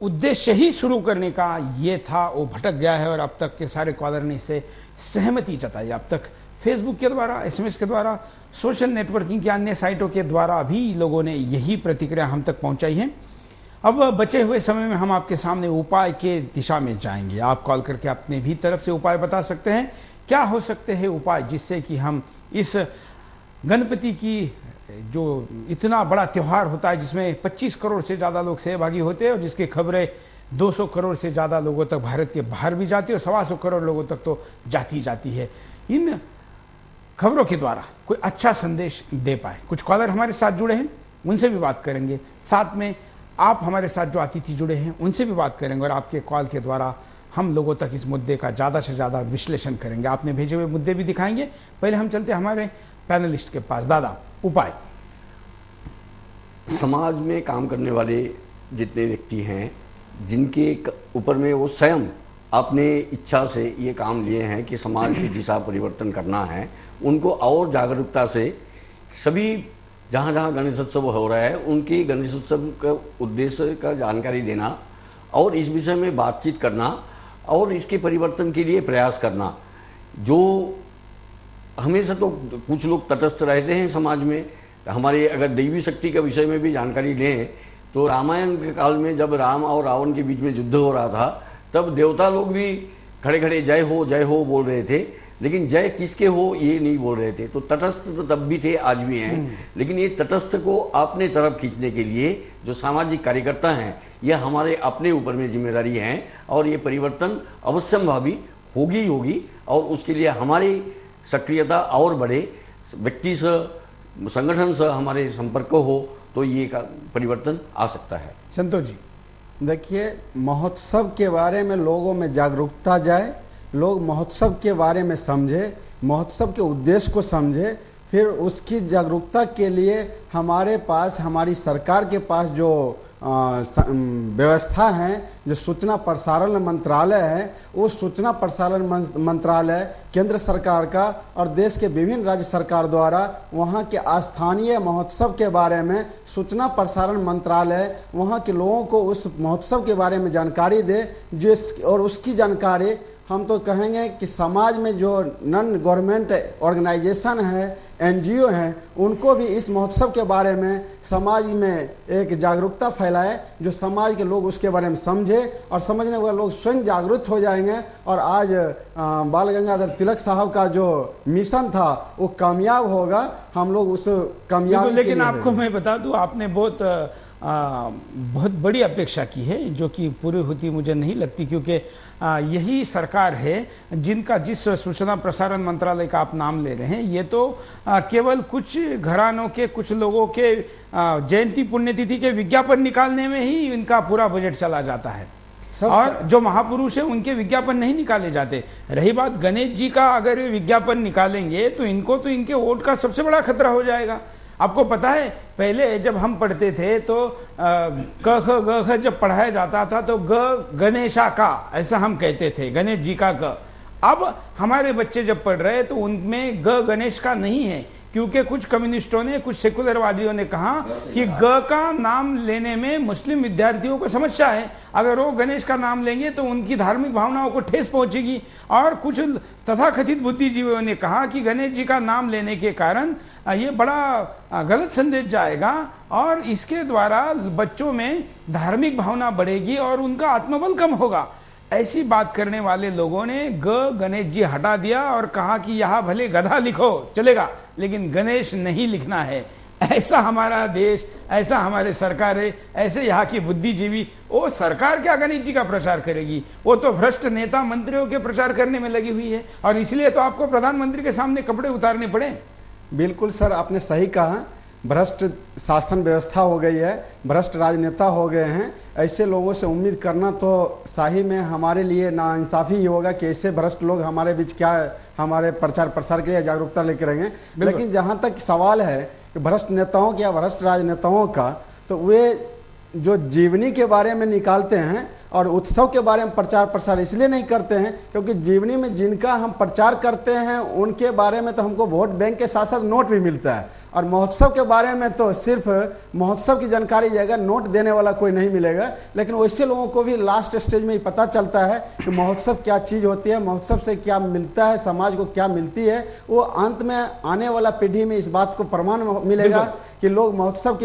उद्देश्य ही शुरू करने का ये था वो भटक गया है और अब तक के सारे कॉलर ने इससे सहमति जताई। अब तक फेसबुक के द्वारा, एसएमएस के द्वारा, सोशल नेटवर्किंग की अन्य साइटों के द्वारा भी लोगों ने यही प्रतिक्रिया हम तक पहुंचाई है। अब बचे हुए समय में हम आपके सामने उपाय के दिशा में जाएंगे। आप कॉल करके अपने भी तरफ से उपाय बता सकते हैं। क्या हो सकते हैं उपाय जिससे कि हम इस गणपति की जो इतना बड़ा त्यौहार होता है जिसमें 25 करोड़ से ज़्यादा लोग सहभागी होते हैं और जिसकी खबरें 200 करोड़ से ज़्यादा लोगों तक भारत के बाहर भी जाती है और 125 करोड़ लोगों तक तो जाती है, इन खबरों के द्वारा कोई अच्छा संदेश दे पाए। कुछ कॉलर हमारे साथ जुड़े हैं, उनसे भी बात करेंगे। साथ में आप हमारे साथ जो अतिथि जुड़े हैं उनसे भी बात करेंगे और आपके कॉल के द्वारा हम लोगों तक इस मुद्दे का ज़्यादा से ज़्यादा विश्लेषण करेंगे। आपने भेजे हुए मुद्दे भी दिखाएंगे। पहले हम चलते हमारे पैनलिस्ट के पास। दादा, उपाय। समाज में काम करने वाले जितने व्यक्ति हैं, जिनके ऊपर में वो स्वयं अपने इच्छा से ये काम लिए हैं कि समाज की दिशा परिवर्तन करना है, उनको और जागरूकता से सभी जहाँ जहाँ गणेशोत्सव हो रहा है उनकी गणेशोत्सव का उद्देश्य का जानकारी देना और इस विषय में बातचीत करना और इसके परिवर्तन के लिए प्रयास करना। जो हमेशा तो कुछ लोग तटस्थ रहते हैं समाज में। हमारे अगर दैवी शक्ति के विषय में भी जानकारी लें तो रामायण के काल में जब राम और रावण के बीच में युद्ध हो रहा था तब देवता लोग भी खड़े खड़े जय हो बोल रहे थे, लेकिन जय किसके हो ये नहीं बोल रहे थे। तो तटस्थ तो तब भी थे, आज भी हैं, लेकिन ये तटस्थ को अपने तरफ खींचने के लिए जो सामाजिक कार्यकर्ता हैं, ये हमारे अपने ऊपर में जिम्मेदारी है और ये परिवर्तन अवश्यंभावी होगी और उसके लिए हमारी सक्रियता और बढ़े, व्यक्ति से संगठन से हमारे संपर्क हो तो ये का परिवर्तन आ सकता है। संतोष जी, देखिए, महोत्सव के बारे में लोगों में जागरूकता जाए, लोग महोत्सव के बारे में समझे, महोत्सव के उद्देश्य को समझे, फिर उसकी जागरूकता के लिए हमारे पास, हमारी सरकार के पास जो व्यवस्था है, जो सूचना प्रसारण मंत्रालय है, वो सूचना प्रसारण मंत्रालय केंद्र सरकार का और देश के विभिन्न राज्य सरकार द्वारा वहाँ के स्थानीय महोत्सव के बारे में सूचना प्रसारण मंत्रालय वहाँ के लोगों को उस महोत्सव के बारे में जानकारी दे, और उसकी जानकारी हम तो कहेंगे कि समाज में जो नॉन गवर्नमेंट ऑर्गेनाइजेशन है, एनजीओ हैं, उनको भी इस महोत्सव के बारे में समाज में एक जागरूकता फैलाए, जो समाज के लोग उसके बारे में समझे और समझने वाले लोग स्वयं जागरूक हो जाएंगे। और आज बाल गंगाधर तिलक साहब का जो मिशन था वो कामयाब होगा। हम लोग उस कामयाबी, लेकिन आपको मैं बता दूं, आपने बहुत बड़ी अपेक्षा की है जो कि पूरी होती मुझे नहीं लगती, क्योंकि यही सरकार है जिनका, जिस सूचना प्रसारण मंत्रालय का आप नाम ले रहे हैं, ये तो केवल कुछ घरानों के कुछ लोगों के जयंती पुण्यतिथि के विज्ञापन निकालने में ही इनका पूरा बजट चला जाता है और जो महापुरुष है उनके विज्ञापन नहीं निकाले जाते। रही बात गणेश जी का, अगर विज्ञापन निकालेंगे तो इनको तो इनके वोट का सबसे बड़ा खतरा हो जाएगा। आपको पता है, पहले जब हम पढ़ते थे तो क ख ग ख जब पढ़ाया जाता था तो गणेशा का, ऐसा हम कहते थे, गणेश जी का ग। अब हमारे बच्चे जब पढ़ रहे तो उनमें गणेश का नहीं है, क्योंकि कुछ कम्युनिस्टों ने, कुछ सेकुलरवादियों ने कहा कि का नाम लेने में मुस्लिम विद्यार्थियों को समस्या है, अगर वो गणेश का नाम लेंगे तो उनकी धार्मिक भावनाओं को ठेस पहुंचेगी। और कुछ तथाकथित बुद्धिजीवियों ने कहा कि गणेश जी का नाम लेने के कारण ये बड़ा गलत संदेश जाएगा और इसके द्वारा बच्चों में धार्मिक भावना बढ़ेगी और उनका आत्मबल कम होगा। ऐसी बात करने वाले लोगों ने गणेश जी हटा दिया और कहा कि यहाँ भले गधा लिखो चलेगा, लेकिन गणेश नहीं लिखना है। ऐसा हमारा देश, ऐसा हमारे सरकार है, ऐसे यहाँ की बुद्धिजीवी। वो सरकार क्या गणेश जी का प्रचार करेगी, वो तो भ्रष्ट नेता मंत्रियों के प्रचार करने में लगी हुई है और इसलिए तो आपको प्रधानमंत्री के सामने कपड़े उतारने पड़े। बिल्कुल सर, आपने सही कहा। भ्रष्ट शासन व्यवस्था हो गई है, भ्रष्ट राजनेता हो गए हैं। ऐसे लोगों से उम्मीद करना तो सही में हमारे लिए नाइंसाफ़ी ही होगा कि ऐसे भ्रष्ट लोग हमारे बीच क्या हमारे प्रचार प्रसार के लिए जागरूकता लेकर रहेंगे। लेकिन जहाँ तक सवाल है कि भ्रष्ट नेताओं का या भ्रष्ट राजनेताओं का, तो वे जो जीवनी के बारे में निकालते हैं और उत्सव के बारे में प्रचार प्रसार इसलिए नहीं करते हैं क्योंकि जीवनी में जिनका हम प्रचार करते हैं उनके बारे में तो हमको वोट बैंक के साथ साथ नोट भी मिलता है, और महोत्सव के बारे में तो सिर्फ महोत्सव की जानकारी जाएगा, नोट देने वाला कोई नहीं मिलेगा। लेकिन वैसे लोगों को भी लास्ट स्टेज में ही पता चलता है कि महोत्सव क्या चीज़ होती है, महोत्सव से क्या मिलता है, समाज को क्या मिलती है। वो अंत में आने वाला पीढ़ी में इस बात को प्रमाण मिलेगा कि लोग महोत्सव के